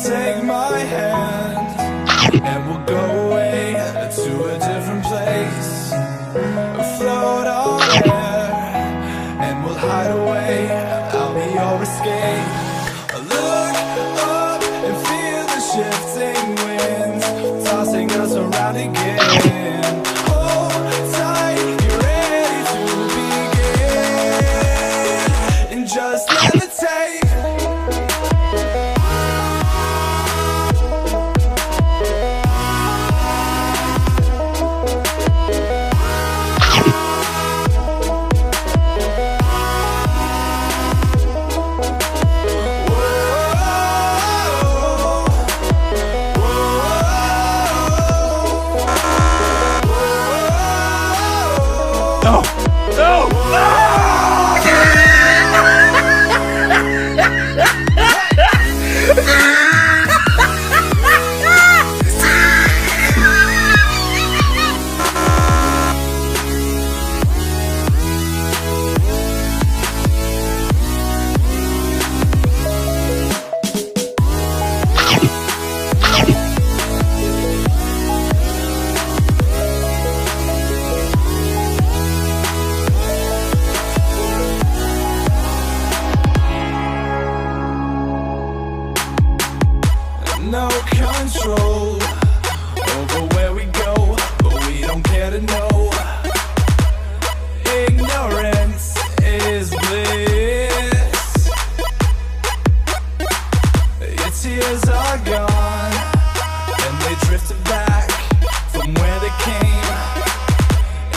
Take my hand and we'll go away to a different place, float on air and we'll hide away. I'll be your escape. Look up and feel the shifting winds tossing us around again. Hold tight, you're ready to begin, and just levitate. No! No! No! No control over where we go, but we don't care to know. Ignorance is bliss. Your tears are gone, and they drifted back from where they came,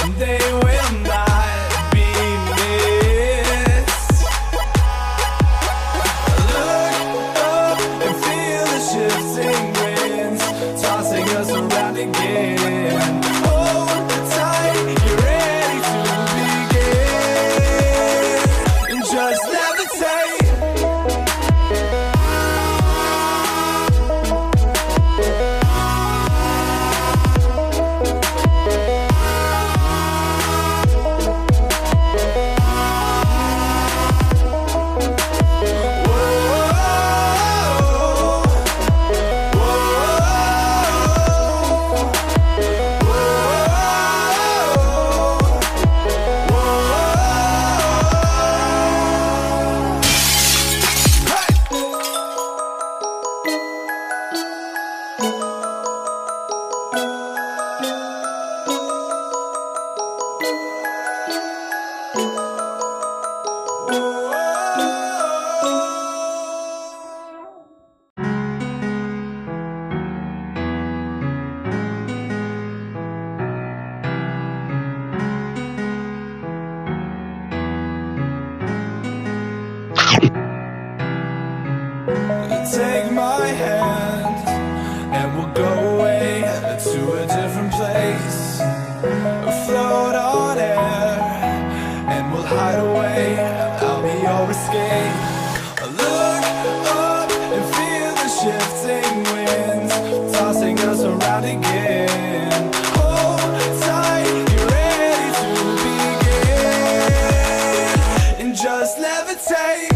and they will not be missed. Look up and feel the shifting winds tossing us around again. Hold tight, you're ready to begin, and just levitate. Take my hand and we'll go away to a different place, float on air and we'll hide away. I'll be your escape. Look up and feel the shifting winds tossing us around again. Hold tight, you're ready to begin, and just levitate.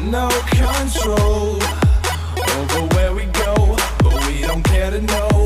No control over where we go, but we don't care to know.